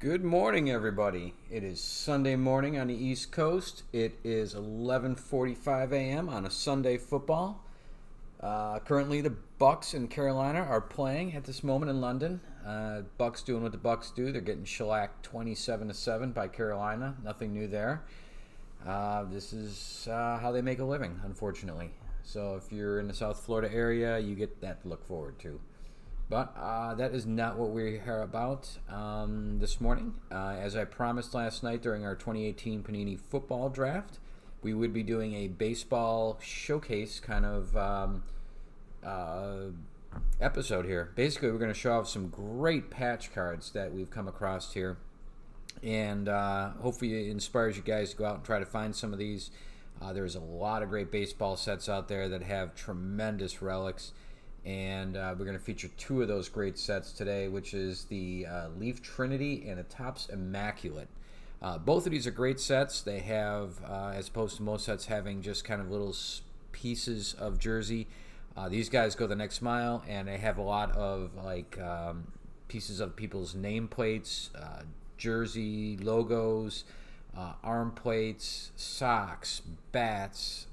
Good morning, everybody. It is Sunday morning on the East Coast. It is 11:45 a.m. on a Sunday football. Currently, the Bucks in Carolina are playing at this moment in London. Bucks doing what the Bucks do. They're getting shellacked 27-7 by Carolina. Nothing new there. This is how they make a living, unfortunately. So if you're in the South Florida area, you get that to look forward to. But that is not what we're here about this morning. As I promised last night during our 2018 Panini Football Draft, we would be doing a baseball showcase kind of episode here. Basically, we're going to show off some great patch cards that we've come across here. And hopefully it inspires you guys to go out and try to find some of these. There's a lot of great baseball sets out there that have tremendous relics. And we're going to feature two of those great sets today, which is the Leaf Trinity and the Topps Immaculate. Both of these are great sets. They have, as opposed to most sets having just kind of little pieces of jersey, these guys go the next mile, and they have a lot of like pieces of people's nameplates, jersey logos, arm plates, socks, bats,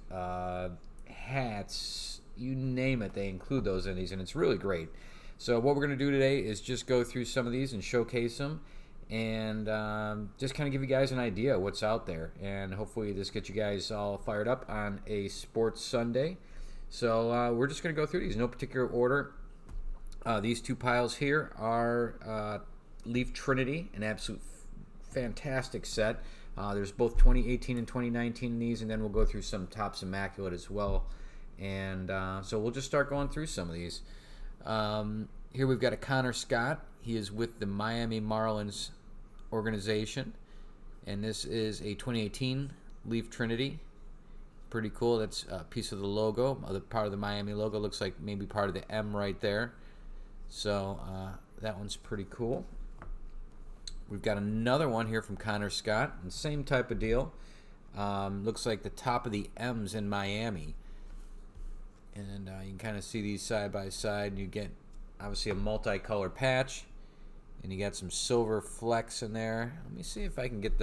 hats. You name it, they include those in these, and it's really great. So what we're going to do today is just go through some of these and showcase them, and just kind of give you guys an idea of what's out there, and hopefully this gets you guys all fired up on a sports Sunday. So we're just going to go through these in no particular order. These two piles here are Leaf Trinity, an absolute fantastic set. There's both 2018 and 2019 in these, and then we'll go through some Topps Immaculate as well. And so we'll just start going through some of these. Here we've got a Connor Scott. He is with the Miami Marlins organization. And this is a 2018 Leaf Trinity. Pretty cool. That's a piece of the logo. Other part of the Miami logo looks like maybe part of the M right there. So that one's pretty cool. We've got another one here from Connor Scott. And same type of deal. Looks like the top of the M's in Miami. And you can kind of see these side by side. You get obviously a multicolor patch, and you got some silver flecks in there. Let me see if I can get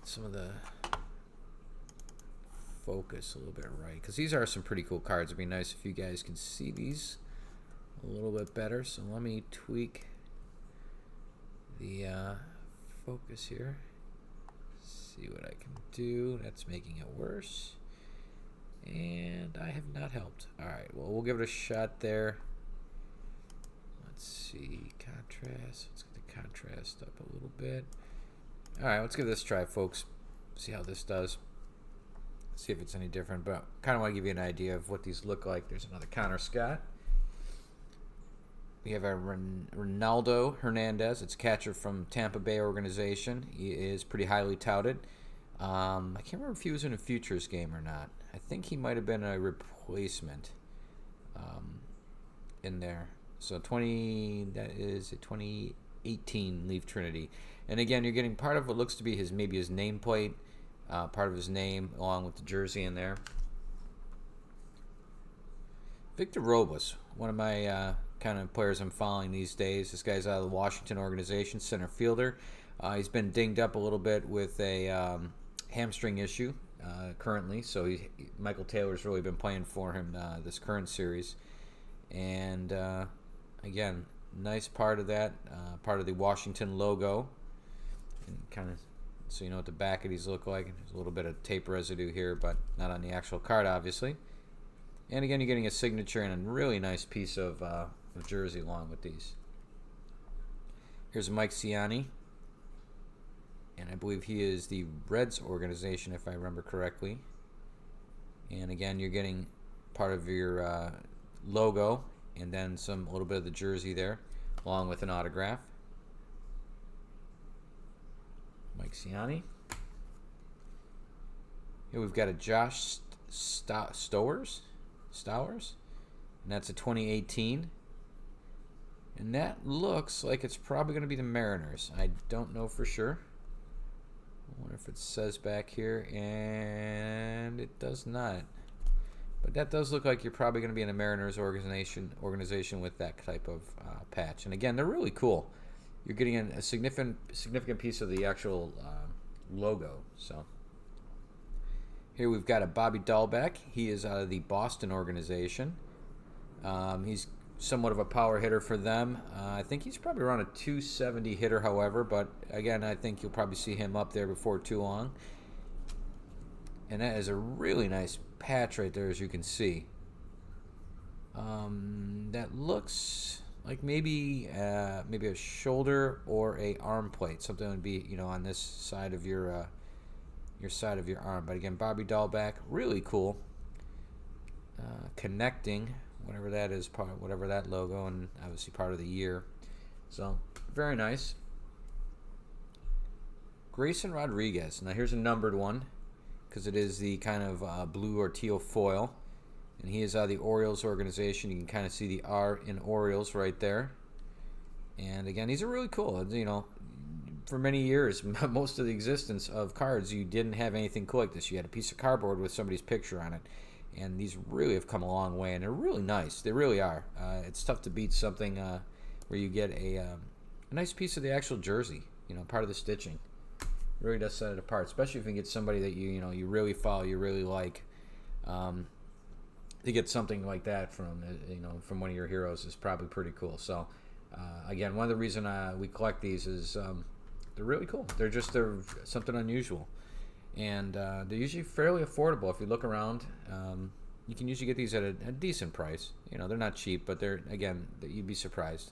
some of the focus a little bit right, because these are some pretty cool cards. It'd be nice if you guys can see these a little bit better. So let me tweak the focus here. See what I can do. That's making it worse. And I have not helped. Alright, well, we'll give it a shot there. Let's see. Contrast. Let's get the contrast up a little bit. Alright, let's give this a try, folks. See how this does. See if it's any different. But kind of want to give you an idea of what these look like. There's another Connor Scott. We have our Ronaldo Hernandez. It's catcher from Tampa Bay organization. He is pretty highly touted. I can't remember if he was in a futures game or not. I think he might have been a replacement in there. So that is a 2018 Leaf Trinity. And again, you're getting part of what looks to be maybe his nameplate, part of his name, along with the jersey in there. Victor Robles, one of my kind of players I'm following these days. This guy's out of the Washington organization, center fielder. He's been dinged up a little bit with a hamstring issue currently, so Michael Taylor's really been playing for him this current series. And again, nice part of that, part of the Washington logo, and kind of so you know what the back of these look like. There's a little bit of tape residue here, but not on the actual card, obviously. And again, you're getting a signature and a really nice piece of jersey along with these. Here's Mike Ciani. And I believe he is the Reds organization, if I remember correctly. And again, you're getting part of your logo and then a little bit of the jersey there, along with an autograph. Mike Ciani. Here we've got a Josh Stowers, and that's a 2018. And that looks like it's probably going to be the Mariners. I don't know for sure. I wonder if it says back here, and it does not. But that does look like you're probably going to be in a Mariners organization with that type of patch. And again, they're really cool. you're getting a significant piece of the actual logo. So here we've got a Bobby Dahlbeck. He is out of the Boston organization. He's somewhat of a power hitter for them. I think he's probably around a 270 hitter, however, but again, I think you'll probably see him up there before too long. And that is a really nice patch right there, as you can see. That looks like maybe a shoulder or a arm plate. Something would be, on this side of your side of your arm. But again, Bobby Dahlbeck, really cool. Connecting, whatever that is, whatever that logo, and obviously part of the year. So very nice. Grayson Rodriguez. Now here's a numbered one, because it is the kind of blue or teal foil. And he is out of the Orioles organization. You can kind of see the R in Orioles right there. And again, these are really cool. For many years, most of the existence of cards, you didn't have anything cool like this. You had a piece of cardboard with somebody's picture on it. And these really have come a long way, and they're really nice. They really are. It's tough to beat something where you get a nice piece of the actual jersey, part of the stitching. It really does set it apart, especially if you get somebody that you really follow, you really like. To get something like that from one of your heroes is probably pretty cool. So again, one of the reasons we collect these is they're really cool. They're something unusual, and they're usually fairly affordable. If you look around, you can usually get these at a decent price. They're not cheap, but you'd be surprised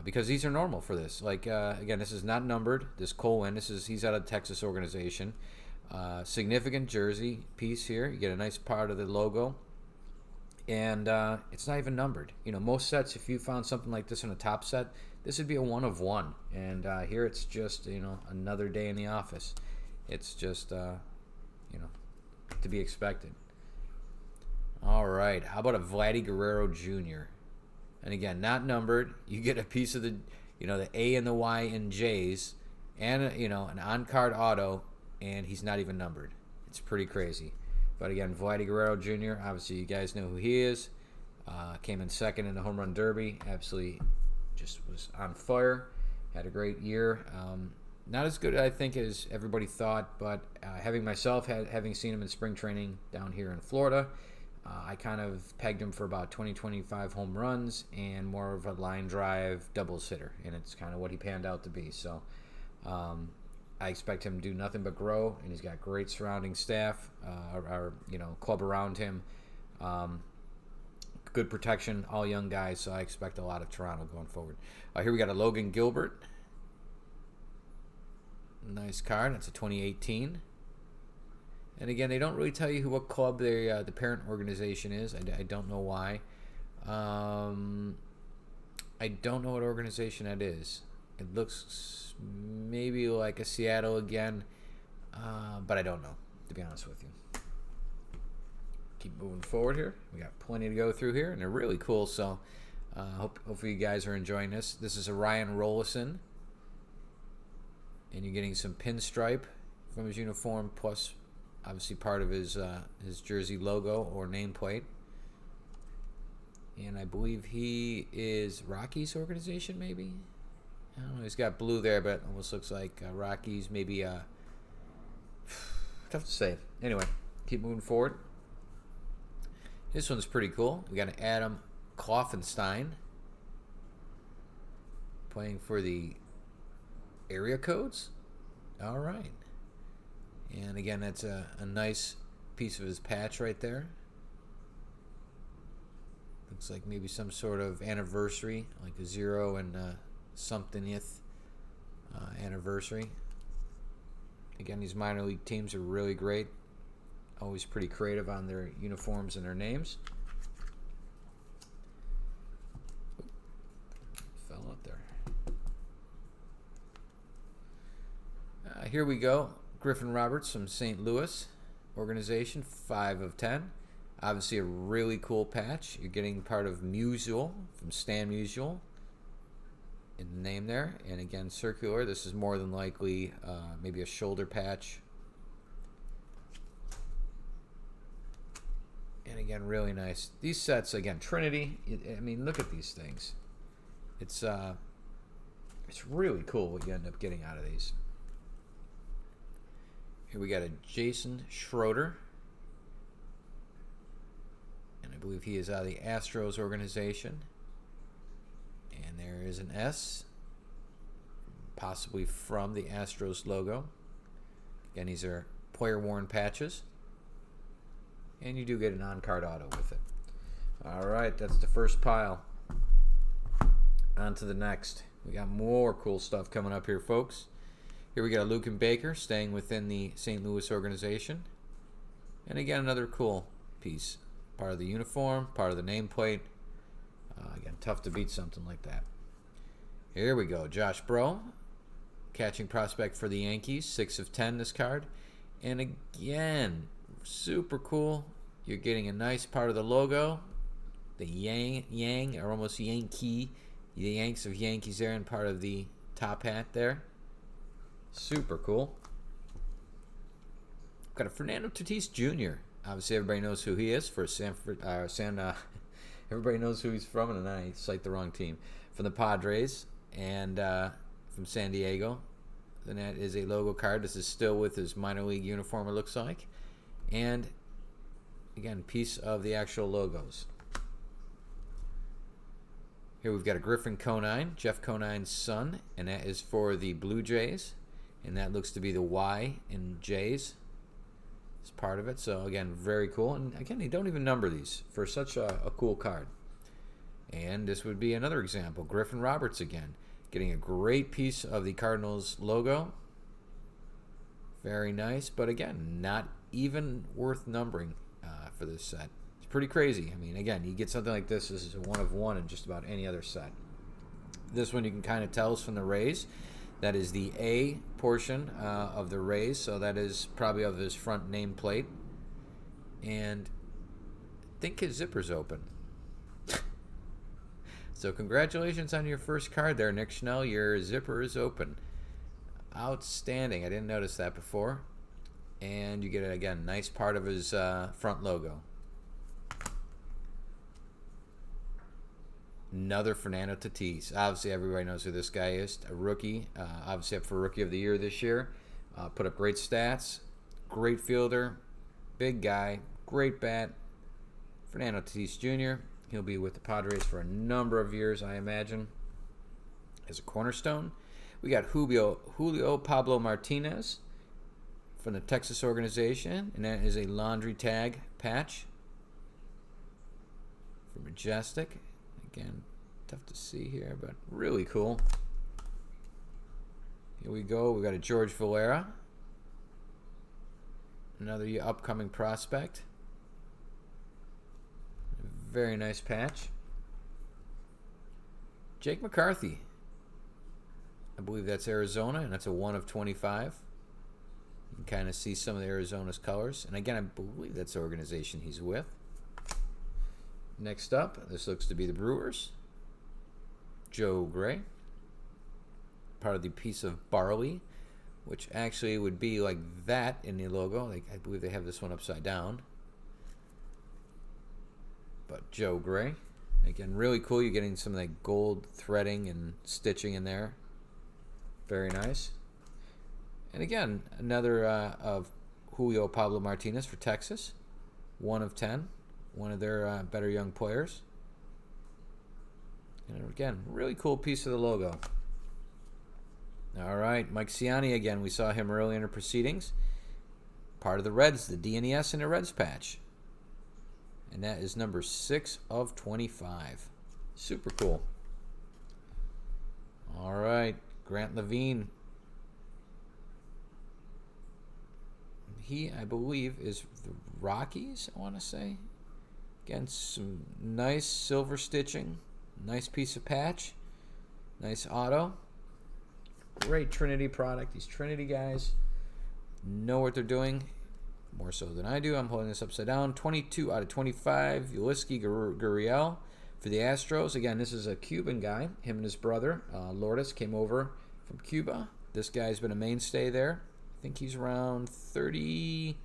because these are normal for this. Like again, this is not numbered. This Colwyn, he's out of the Texas organization. Significant jersey piece here. You get a nice part of the logo. And it's not even numbered. Most sets, if you found something like this in a top set, this would be a 1 of 1. And here it's just, another day in the office. It's just, to be expected. All right. How about a Vladdy Guerrero Jr.? And again, not numbered. You get a piece of the, the A and the Y and J's, and an on-card auto, and he's not even numbered. It's pretty crazy. But again, Vladdy Guerrero Jr., obviously you guys know who he is. Came in second in the Home Run Derby. Absolutely just was on fire. Had a great year. Not as good, I think, as everybody thought, but having seen him in spring training down here in Florida, I kind of pegged him for about 20-25 home runs and more of a line drive doubles hitter, and it's kind of what he panned out to be. So I expect him to do nothing but grow, and he's got great surrounding staff, club around him. Good protection, all young guys, so I expect a lot of Toronto going forward. Here we got a Logan Gilbert. Nice card. That's a 2018. And again, they don't really tell you what club the parent organization is. I don't know why. I don't know what organization that is. It looks maybe like a Seattle again, but I don't know, to be honest with you. Keep moving forward here. We got plenty to go through here, and they're really cool, so hopefully you guys are enjoying this. This is a Ryan Rollison, and you're getting some pinstripe from his uniform, plus obviously part of his jersey logo or nameplate. And I believe he is Rockies organization, maybe? I don't know. He's got blue there, but almost looks like Rockies, maybe. Tough to say. Anyway, keep moving forward. This one's pretty cool. We got an Adam Kloffenstein playing for the area codes. All right. And again, that's a nice piece of his patch right there. Looks like maybe some sort of anniversary, like a 0 and somethingth anniversary. Again, these minor league teams are really great. Always pretty creative on their uniforms and their names. Oop, fell out there. Here we go. Griffin Roberts from St. Louis organization, 5 of 10. Obviously a really cool patch. You're getting part of Musial from Stan Musial in the name there. And again, circular. This is more than likely maybe a shoulder patch. And again, really nice. These sets, again, Trinity. I mean, look at these things. It's It's really cool what you end up getting out of these. Here we got a Jason Schroeder. And I believe he is out of the Astros organization. And there is an S, possibly from the Astros logo. Again, these are player-worn patches. And you do get an on-card auto with it. All right, that's the first pile. On to the next. We got more cool stuff coming up here, folks. Here we got a Luke and Baker staying within the St. Louis organization. And again, another cool piece. Part of the uniform, part of the nameplate. Again, tough to beat something like that. Here we go. Josh Bro, catching prospect for the Yankees. 6 of 10 this card. And again, super cool. You're getting a nice part of the logo. The Yang, or almost Yankee. The Yanks of Yankees there, and part of the top hat there. Super cool. Got a Fernando Tatis Jr. Obviously, everybody knows who he is for Sanford. Everybody knows who he's from, and I cite the wrong team. From the Padres and from San Diego. Then that is a logo card. This is still with his minor league uniform, it looks like. And again, piece of the actual logos. Here we've got a Griffin Conine, Jeff Conine's son, and that is for the Blue Jays. And that looks to be the Y in Jays. It's part of it. So again, very cool. And again, they don't even number these for such a cool card. And this would be another example. Griffin Roberts again, getting a great piece of the Cardinals logo. Very nice, but again, not even worth numbering for this set. It's pretty crazy. I mean, again, you get something like this. This is a 1 of 1 in just about any other set. This one you can kind of tell is from the Rays. That is the A portion of the Rays, so that is probably of his front nameplate. And I think his zipper's open. So congratulations on your first card there, Nick Schnell. Your zipper is open. Outstanding. I didn't notice that before. And you get, again, nice part of his front logo. Another Fernando Tatis. Obviously, everybody knows who this guy is. A rookie. Obviously, up for Rookie of the Year this year. Put up great stats. Great fielder. Big guy. Great bat. Fernando Tatis Jr. He'll be with the Padres for a number of years, I imagine, as a cornerstone. We got Julio Pablo Martinez from the Texas organization, and that is a laundry tag patch for Majestic. Again, tough to see here, but really cool. Here we go. We got a George Valera, another upcoming prospect. Very nice patch. Jake McCarthy. I believe that's Arizona, and that's a 1 of 25. You can kind of see some of the Arizona's colors. And again, I believe that's the organization he's with. Next up, this looks to be the Brewers. Joe Gray. Part of the piece of barley, which actually would be like that in the logo. I believe they have this one upside down. But Joe Gray. Again, really cool. You're getting some of that gold threading and stitching in there. Very nice. And again, another of Julio Pablo Martinez for Texas. 1 of 10. One of their better young players. And again, really cool piece of the logo. All right, Mike Ciani again. We saw him early in the proceedings. Part of the Reds, the DNES in the Reds patch. And that is number 6 of 25. Super cool. All right, Grant Levine. He, I believe, is the Rockies, I want to say. Again, some nice silver stitching. Nice piece of patch. Nice auto. Great Trinity product. These Trinity guys know what they're doing. More so than I do. I'm holding this upside down. 22 out of 25. Uliski Gurriel for the Astros. Again, this is a Cuban guy. Him and his brother, Lourdes, came over from Cuba. This guy's been a mainstay there. I think he's around 30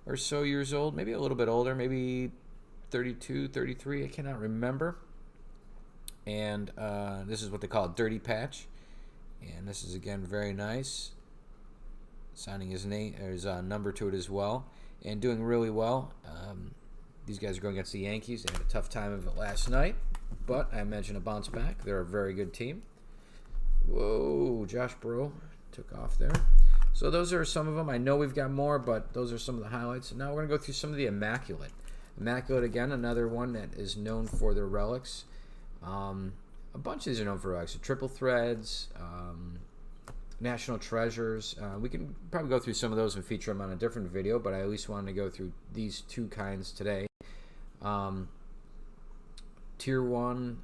or so years old. Maybe a little bit older. Maybe 32, 33. I cannot remember. And this is what they call a dirty patch. And this is again very nice. Signing his name, or his number to it as well, and doing really well. These guys are going against the Yankees. They had a tough time of it last night, but I imagine a bounce back. They're a very good team. Whoa, Josh Bro took off there. So those are some of them. I know we've got more, but those are some of the highlights. Now we're going to go through some of the Immaculate. Immaculate, again, another one that is known for their relics. A bunch of these are known for relics. Triple threads, national treasures. We can probably go through some of those and feature them on a different video, but I at least wanted to go through these two kinds today. Tier 1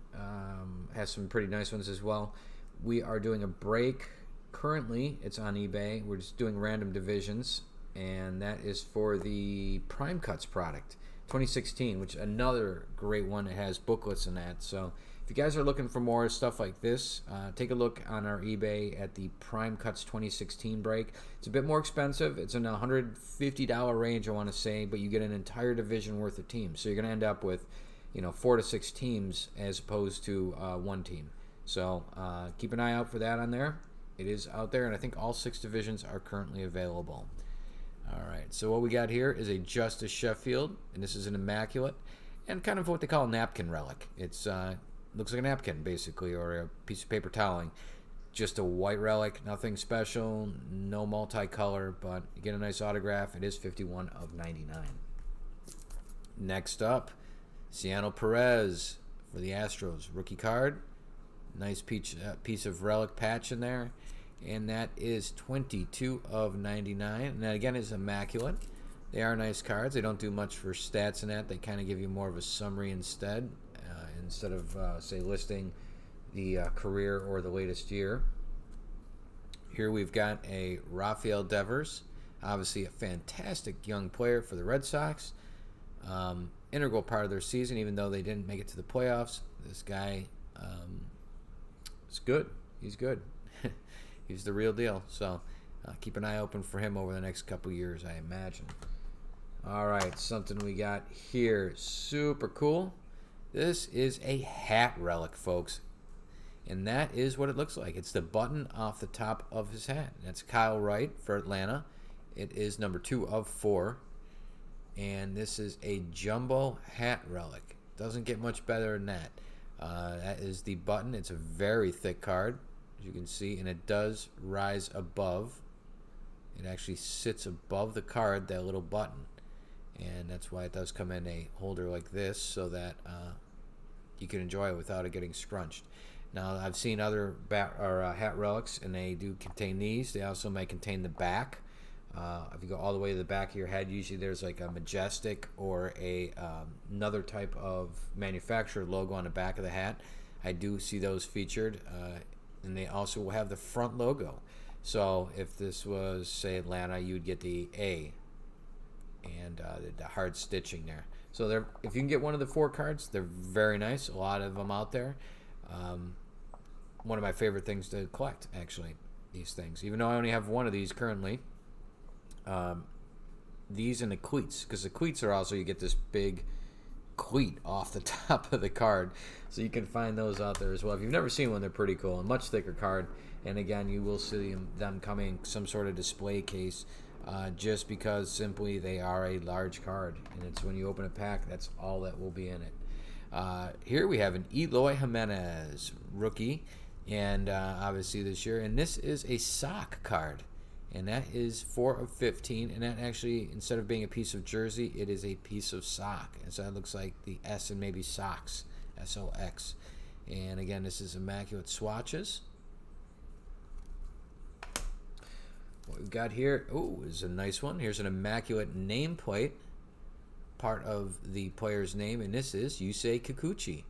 has some pretty nice ones as well. We are doing a break. Currently, it's on eBay. We're just doing random divisions, and that is for the Prime Cuts product, 2016, which is another great one. It has booklets in that. So if you guys are looking for more stuff like this, take a look on our eBay at the Prime Cuts 2016 break. It's a bit more expensive. It's in the $150 range, I want to say, but you get an entire division worth of teams. So you're going to end up with, 4 to 6 teams as opposed to one team. So keep an eye out for that on there. It is out there, and I think all 6 divisions are currently available. All right, so what we got here is a Justice Sheffield, and this is an Immaculate, and kind of what they call a napkin relic. It's looks like a napkin, basically, or a piece of paper toweling. Just a white relic, nothing special, no multicolor, but you get a nice autograph. It is 51 of 99. Next up, Ciano Perez for the Astros. Rookie card. Nice piece of relic patch in there. And that is 22 of 99. And that, again, is Immaculate. They are nice cards. They don't do much for stats in that. They kind of give you more of a summary instead of, say, listing the career or the latest year. Here we've got a Rafael Devers. Obviously a fantastic young player for the Red Sox. Integral part of their season, even though they didn't make it to the playoffs. This guy is good. He's good. He's the real deal. So keep an eye open for him over the next couple years, I imagine. All right, something we got here. Super cool. This is a hat relic, folks. And that is what it looks like. It's the button off the top of his hat. That's Kyle Wright for Atlanta. It is number 2 of 4. And this is a jumbo hat relic. Doesn't get much better than that. That is the button. It's a very thick card, as you can see, and it does rise above. It actually sits above the card, that little button. And that's why it does come in a holder like this, so that you can enjoy it without it getting scrunched. Now, I've seen other hat relics, and they do contain these. They also may contain the back. If you go all the way to the back of your head, usually there's like a Majestic or another type of manufacturer logo on the back of the hat. I do see those featured, and they also will have the front logo. So if this was, say, Atlanta, you would get the A and the hard stitching there. So if you can get one of the 4 cards, they're very nice. A lot of them out there. One of my favorite things to collect, actually, these things. Even though I only have one of these currently. These and the cleats, because the cleats are also, you get this big cleat off the top of the card, so you can find those out there as well. If you've never seen one, they're pretty cool. A much thicker card, and again, you will see them coming in some sort of display case, just because simply they are a large card, and it's when you open a pack, that's all that will be in it. Here we have an Eloy Jimenez rookie, and obviously this year, and this is a sock card. And that is 4 of 15. And that actually, instead of being a piece of jersey, it is a piece of sock. And so that looks like the S and maybe socks. S-O-X. And again, this is Immaculate swatches. What we've got here, is a nice one. Here's an Immaculate nameplate. Part of the player's name. And this is Yusei Kikuchi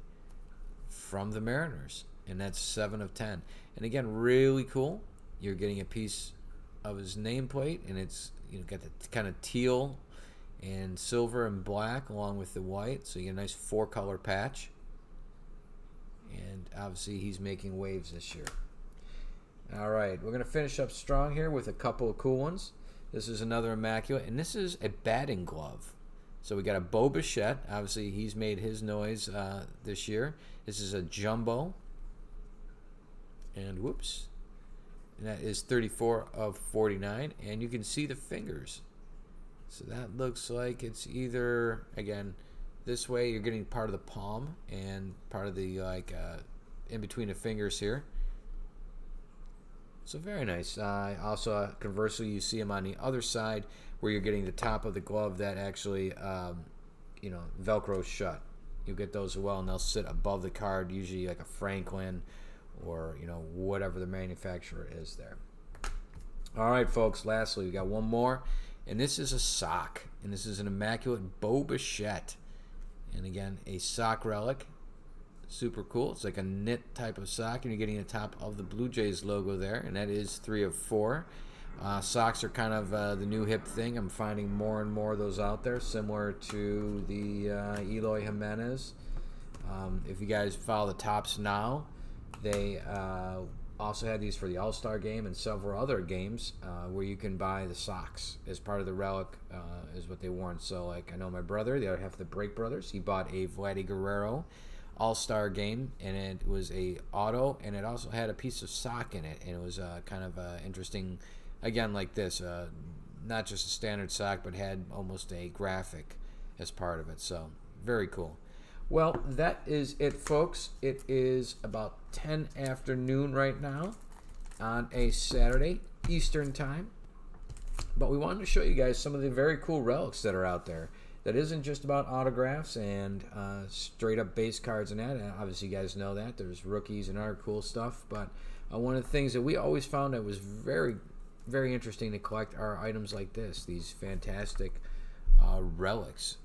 from the Mariners. And that's 7 of 10. And again, really cool. You're getting a piece of his nameplate, and it's got the kind of teal and silver and black along with the white, so you get a nice 4-color patch. And obviously he's making waves this year. All right, we're going to finish up strong here with a couple of cool ones. This is another Immaculate, and this is a batting glove. So we got a Bo Bichette. Obviously he's made his noise this year. This is a jumbo, and whoops, and that is 34 of 49, and you can see the fingers. So that looks like it's either, again, this way you're getting part of the palm and part of the in between the fingers here. So very nice. Also, conversely, you see them on the other side where you're getting the top of the glove that actually, Velcro shut. You get those as well, and they'll sit above the card, usually like a Franklin or whatever the manufacturer is there. All right, folks. Lastly, we got one more, and this is a sock, and this is an Immaculate Bo Bichette, and again a sock relic. Super cool. It's like a knit type of sock, and you're getting the top of the Blue Jays logo there, and that is 3 of 4. Socks are kind of the new hip thing. I'm finding more and more of those out there, similar to the Eloy Jimenez. If you guys follow the Topps now, they also had these for the All-Star game and several other games where you can buy the socks as part of the relic is what they worn. So, like, I know my brother, the other half of the Break Brothers, he bought a Vladdy Guerrero All-Star game, and it was a auto, and it also had a piece of sock in it, and it was kind of interesting, again, like this, not just a standard sock, but had almost a graphic as part of it. So very cool. Well, that is it, folks. It is about 10 afternoon right now on a Saturday Eastern time, but we wanted to show you guys some of the very cool relics that are out there. That isn't just about autographs and straight up base cards and that. And obviously, you guys know that. There's rookies and other cool stuff. But one of the things that we always found that was very, very interesting to collect are items like this. These fantastic relics.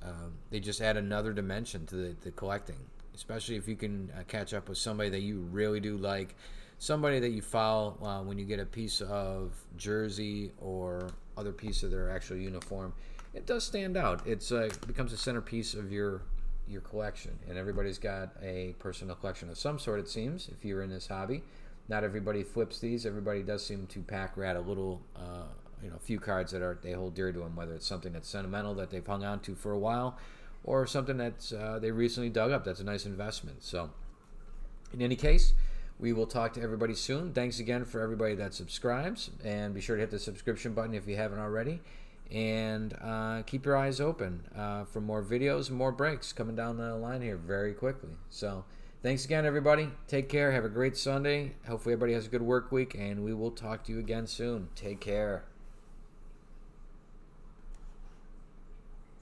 They just add another dimension to the collecting. Especially if you can catch up with somebody that you really do like. Somebody that you follow when you get a piece of jersey or other piece of their actual uniform. It does stand out. It becomes a centerpiece of your collection, and everybody's got a personal collection of some sort. It seems if you're in this hobby, not everybody flips these. Everybody does seem to pack rat a little, few cards that they hold dear to them. Whether it's something that's sentimental that they've hung on to for a while, or something that's they recently dug up. That's a nice investment. So, in any case, we will talk to everybody soon. Thanks again for everybody that subscribes, and be sure to hit the subscription button if you haven't already. And keep your eyes open for more videos and more breaks coming down the line here very quickly. So thanks again, everybody. Take care. Have a great Sunday. Hopefully everybody has a good work week, and we will talk to you again soon. Take care.